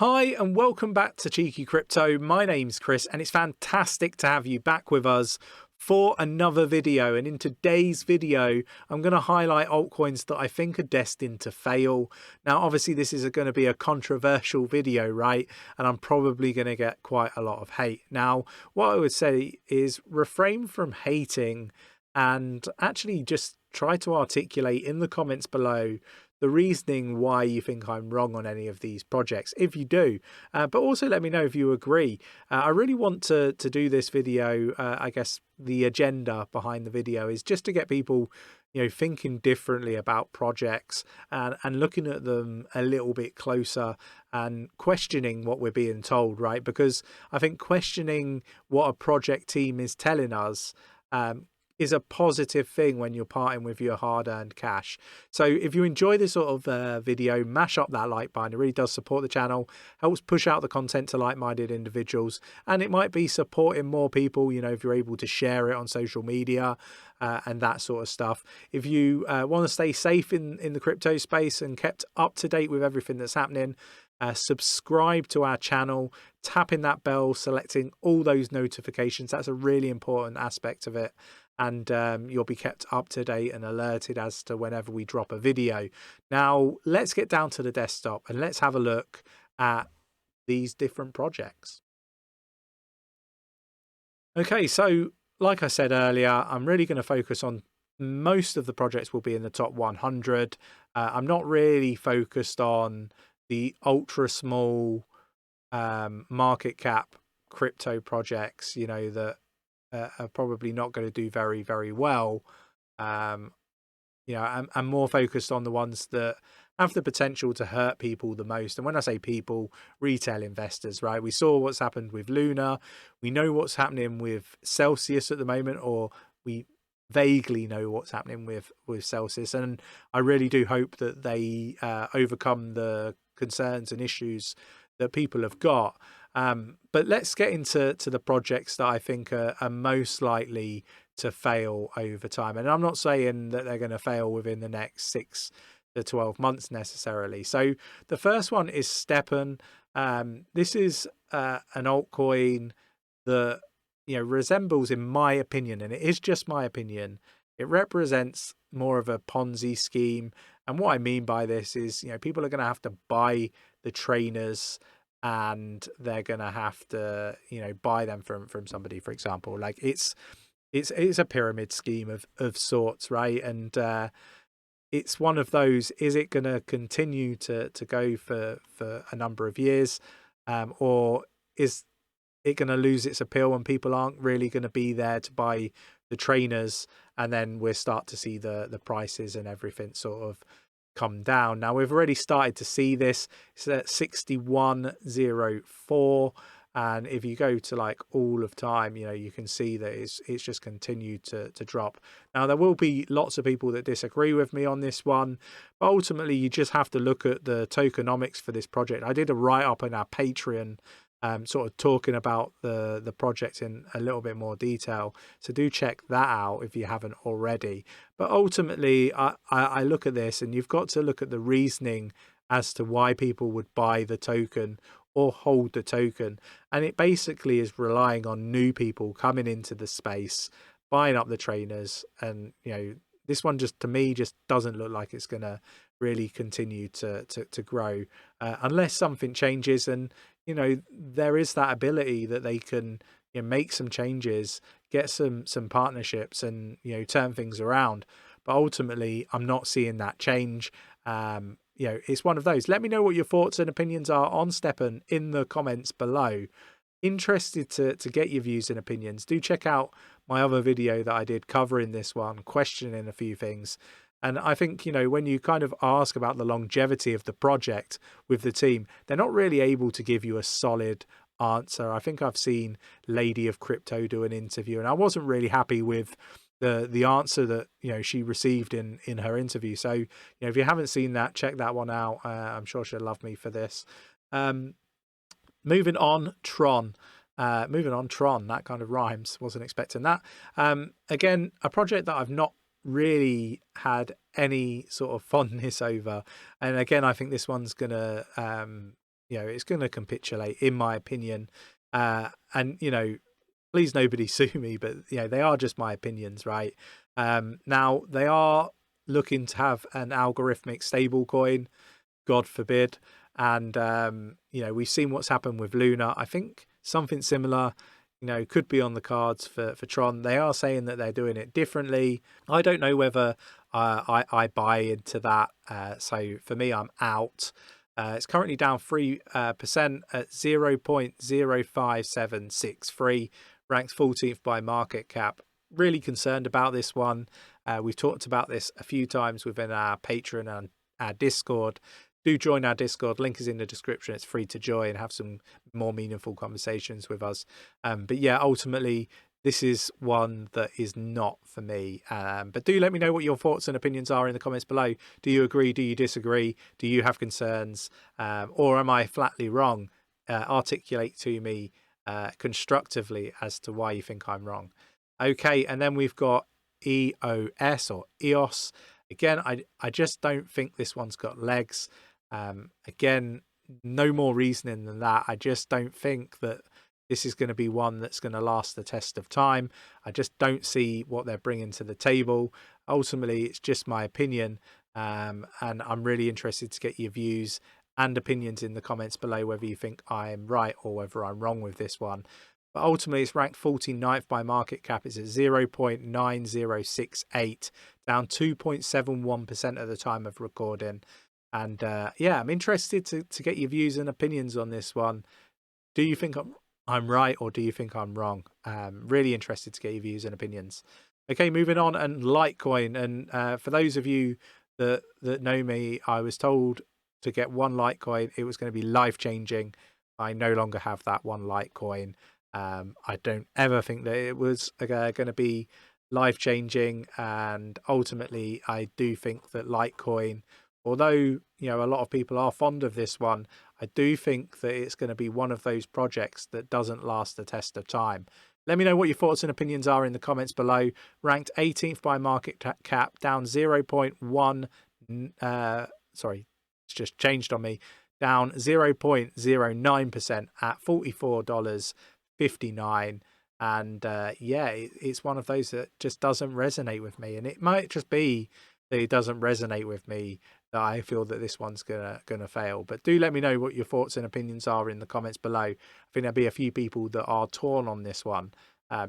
Hi and welcome back to Cheeky Crypto. My name's Chris and it's fantastic to have you back with us for another video. And in today's video, I'm going to highlight altcoins that I think are destined to fail. Now, obviously, this is going to be a controversial video, right? And I'm probably going to get quite a lot of hate. Now, what I would say is refrain from hating and actually just try to articulate in the comments below the reasoning why you think I'm wrong on any of these projects, if you do, but also let me know if you agree. I really want to do this video. I guess the agenda behind the video is just to get people, thinking differently about projects and looking at them a little bit closer and questioning what we're being told, right? Because I think questioning what a project team is telling us is a positive thing when you're parting with your hard-earned cash. So if you enjoy this sort of video, mash up that like button. It really does support the channel, helps push out the content to like-minded individuals, and it might be supporting more people, if you're able to share it on social media and that sort of stuff. If you want to stay safe in the crypto space and kept up to date with everything that's happening, subscribe to our channel, tapping that bell, selecting all those notifications. That's a really important aspect of it. And you'll be kept up to date and alerted as to whenever we drop a video. Now, let's get down to the desktop and let's have a look at these different projects. Okay, so like I said earlier, I'm really going to focus on most of the projects will be in the top 100. I'm not really focused on the ultra small market cap crypto projects, that are probably not going to do very, very well. I'm more focused on the ones that have the potential to hurt people the most. And when I say people, retail investors, right? We saw what's happened with Luna. We know what's happening with Celsius at the moment, or we vaguely know what's happening with Celsius. And I really do hope that they overcome the concerns and issues that people have got. But let's get into the projects that I think are most likely to fail over time. And I'm not saying that they're going to fail within the next 6 to 12 months necessarily. So the first one is 𝗕𝗘𝗪𝗔𝗥𝗘. This is an altcoin that resembles, in my opinion, and it is just my opinion, it represents more of a Ponzi scheme. And what I mean by this is, people are going to have to buy the trainers and they're going to have to, buy them from somebody, for example. Like it's a pyramid scheme of sorts, right? And it's one of those, is it going to continue to go for a number of years, or is it going to lose its appeal and people aren't really going to be there to buy the trainers, and then we'll start to see the prices and everything sort of come down. Now we've already started to see this. It's at 61.04, and if you go to like all of time, you can see that it's just continued to drop. Now there will be lots of people that disagree with me on this one, but ultimately you just have to look at the tokenomics for this project. I did a write-up on our Patreon sort of talking about the project in a little bit more detail, so do check that out if you haven't already. But ultimately I look at this, and you've got to look at the reasoning as to why people would buy the token or hold the token, and it basically is relying on new people coming into the space, buying up the trainers. And this one just, to me, just doesn't look like it's gonna really continue to grow unless something changes. And there is that ability that they can make some changes, get some partnerships, and turn things around. But ultimately I'm not seeing that change. It's one of those. Let me know what your thoughts and opinions are on 𝗕𝗘𝗪𝗔𝗥𝗘 in the comments below. Interested to get your views and opinions. Do check out my other video that I did covering this one, questioning a few things. And I think, when you kind of ask about the longevity of the project with the team, they're not really able to give you a solid answer. I think I've seen Lady of Crypto do an interview, and I wasn't really happy with the answer that she received in her interview. So if you haven't seen that, check that one out. I'm sure she'll love me for this. Moving on, Tron. Tron, that kind of rhymes. Wasn't expecting that. Again, a project that I've not really had any sort of fondness over, and again I think this one's gonna it's going to capitulate, in my opinion. And please nobody sue me, but they are just my opinions, right? Now they are looking to have an algorithmic stable coin, God forbid. And we've seen what's happened with Luna. I think something similar could be on the cards for Tron. They are saying that they're doing it differently. I don't know whether I buy into that. So for me, I'm out. It's currently down 3% at 0.05763, ranked 14th by market cap. Really concerned about this one. We've talked about this a few times within our Patreon and our Discord. Do join our Discord. Link is in the description. It's free to join and have some more meaningful conversations with us. But yeah, ultimately, this is one that is not for me. But do let me know what your thoughts and opinions are in the comments below. Do you agree? Do you disagree? Do you have concerns? Or am I flatly wrong? Articulate to me constructively as to why you think I'm wrong. Okay, and then we've got EOS or EOS. Again, I just don't think this one's got legs. Again, no more reasoning than that. I just don't think that this is going to be one that's going to last the test of time. I just don't see what they're bringing to the table. Ultimately, it's just my opinion, and I'm really interested to get your views and opinions in the comments below, whether you think I'm right or whether I'm wrong with this one. But ultimately, it's ranked 49th by market cap. It's at 0.9068, down 2.71% at the time of recording. And yeah, I'm interested to get your views and opinions on this one. Do you think I'm right, or do you think I'm wrong? Really interested to get your views and opinions. Okay, moving on, and Litecoin. And for those of you that know me, I was told to get one Litecoin. It was going to be life-changing. I no longer have that one Litecoin. I don't ever think that it was going to be life-changing, and ultimately I do think that Litecoin, although a lot of people are fond of this one, I do think that it's going to be one of those projects that doesn't last the test of time. Let me know what your thoughts and opinions are in the comments below. Ranked 18th by market cap, down 0.1 sorry, it's just changed on me, down 0.09% at $44.59. And yeah, it's one of those that just doesn't resonate with me. And it might just be that it doesn't resonate with me, that I feel that this one's gonna fail. But do let me know what your thoughts and opinions are in the comments below. I think there'll be a few people that are torn on this one.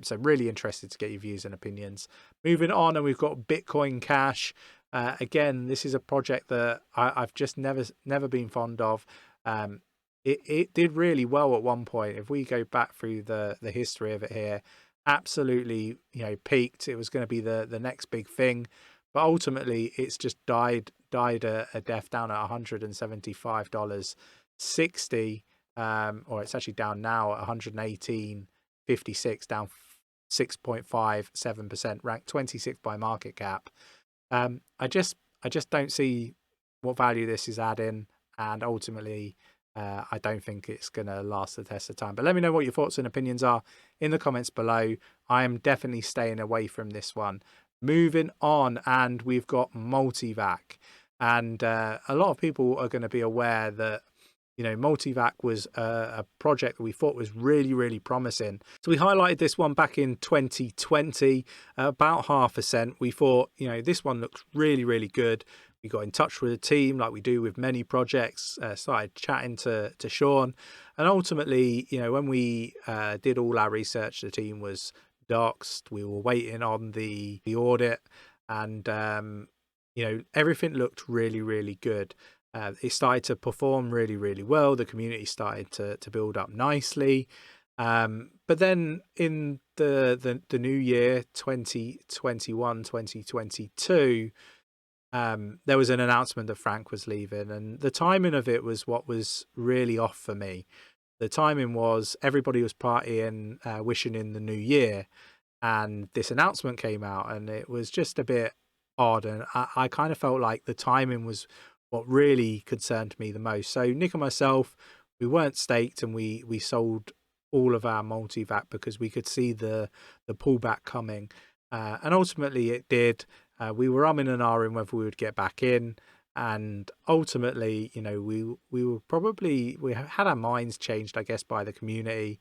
So really interested to get your views and opinions. Moving on, and we've got Bitcoin Cash. Again, this is a project that I've just never been fond of. It did really well at one point. If we go back through the history of it here, absolutely, peaked. It was going to be the next big thing, but ultimately it's just died a death down at $175.60, or it's actually down now at 118.56, down 6.57%, ranked 26th by market cap. I just don't see what value this is adding, and ultimately I don't think it's going to last the test of time. But let me know what your thoughts and opinions are in the comments below. I am definitely staying away from this one. Moving on, and we've got Multivac. And a lot of people are going to be aware that Multivac was a project that we thought was really, really promising. So we highlighted this one back in 2020, about 0.5%. We thought, this one looks really, really good. We got in touch with the team like we do with many projects, started chatting to Sean. And ultimately, when we did all our research, the team was doxed. We were waiting on the audit, and everything looked really, really good. It started to perform really, really well. The community started to build up nicely. But then in the new year, 2021, 2022, there was an announcement that Frank was leaving, and the timing of it was what was really off for me. The timing was everybody was partying, wishing in the new year, and this announcement came out, and it was just a bit odd, and I kind of felt like the timing was what really concerned me the most. So Nick and myself, we weren't staked, and we sold all of our Multivac because we could see the pullback coming, and ultimately it did. We were umming and ahhing whether we would get back in. And ultimately, you know, we had our minds changed, I guess, by the community.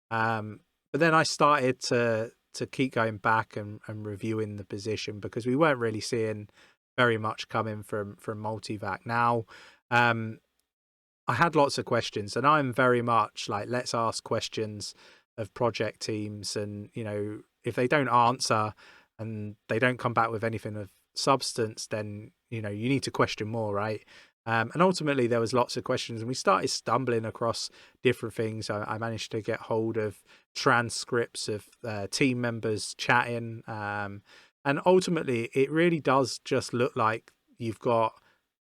But then I started to keep going back and reviewing the position, because we weren't really seeing very much coming from Multivac. Now, I had lots of questions, and I'm very much like, let's ask questions of project teams, and you know, if they don't answer and they don't come back with anything of substance, then you know, you need to question more, right? And ultimately there was lots of questions, and we started stumbling across different things. I managed to get hold of transcripts of team members chatting, and ultimately it really does just look like you've got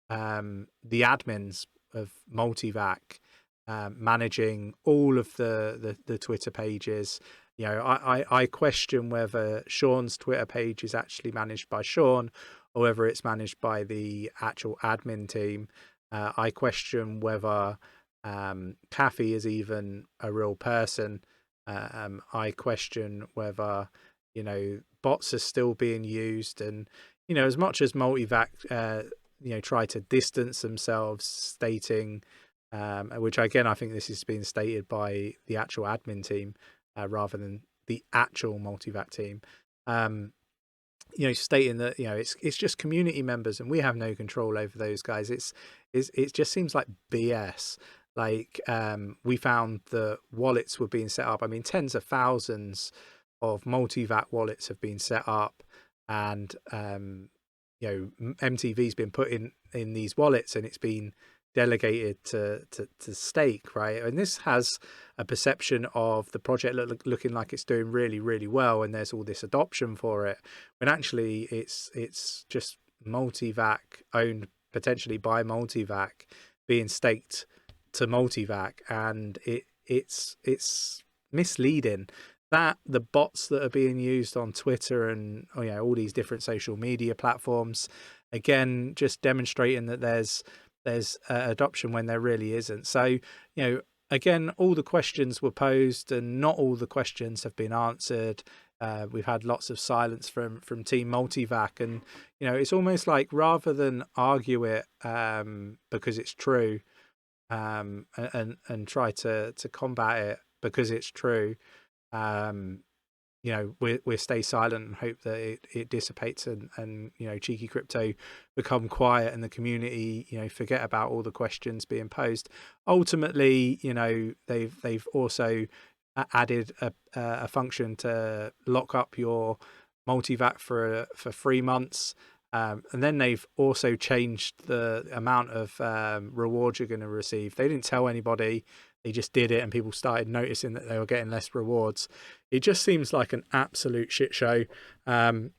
the admins of Multivac managing all of the Twitter pages. You know, I question whether Sean's Twitter page is actually managed by Sean, or whether it's managed by the actual admin team. I question whether 𝗕𝗃 is even a real person. I question whether, you know, bots are still being used. And, you know, as much as Multivac, you know, try to distance themselves, stating, which again, I think this is being stated by the actual admin team rather than the actual Multivac team. You know, stating that, you know, it's just community members and we have no control over those guys. It just seems like BS. Like, we found that wallets were being set up. I mean, tens of thousands of Multivac wallets have been set up, and you know, MTV's been put in these wallets, and it's been delegated to stake, right? And this has a perception of the project looking like it's doing really, really well, and there's all this adoption for it, when actually it's just Multivac, owned potentially by Multivac, being staked to Multivac, and it's misleading. That the bots that are being used on Twitter and, you know, all these different social media platforms, again, just demonstrating that there's adoption when there really isn't. So, you know, again, all the questions were posed and not all the questions have been answered. We've had lots of silence from Team Multivac, and you know, it's almost like, rather than argue it because it's true, and try to combat it because it's true, you know, we stay silent and hope that it dissipates, and you know, Cheeky Crypto become quiet and the community, you know, forget about all the questions being posed. Ultimately, you know, they've also added a function to lock up your Multivac for 3 months. And then they've also changed the amount of rewards you're going to receive. They didn't tell anybody. They just did it, and people started noticing that they were getting less rewards. It just seems like an absolute shit show. I'm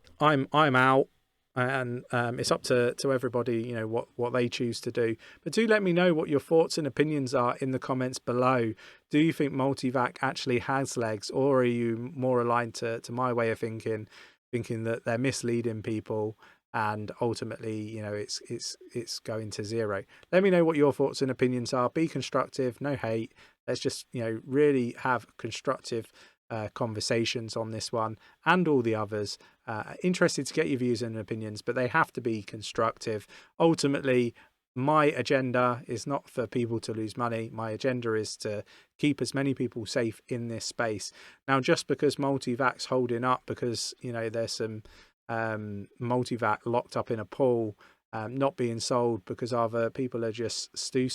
out, and it's up to everybody, you know, what they choose to do. But do let me know what your thoughts and opinions are in the comments below. Do you think Multivac actually has legs, or are you more aligned to my way of thinking that they're misleading people, and ultimately, you know, it's going to zero? Let me know what your thoughts and opinions are. Be constructive, no hate. Let's just, you know, really have constructive conversations on this one and all the others. Interested to get your views and opinions, but they have to be constructive. Ultimately, my agenda is not for people to lose money. My agenda is to keep as many people safe in this space. Now, just because Multivac's holding up because, you know, there's some Multivac locked up in a pool, not being sold because either people are just too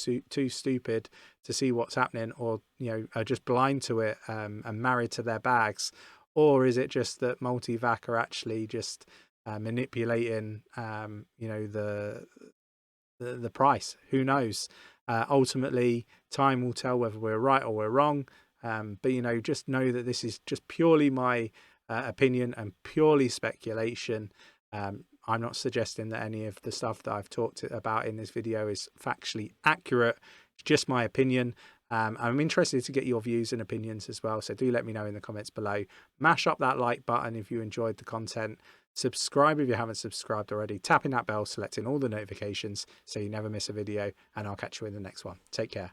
stupid to see what's happening, or, you know, are just blind to it and married to their bags, or is it just that Multivac are actually just manipulating, you know, the price? Who knows? Ultimately, time will tell whether we're right or we're wrong. But, you know, just know that this is just purely my opinion and purely speculation. I'm not suggesting that any of the stuff that I've talked about in this video is factually accurate. It's just my opinion. I'm interested to get your views and opinions as well, so do let me know in the comments below. Mash up that like button if you enjoyed the content. Subscribe if you haven't subscribed already. Tapping that bell, selecting all the notifications so you never miss a video, and I'll catch you in the next one. Take care.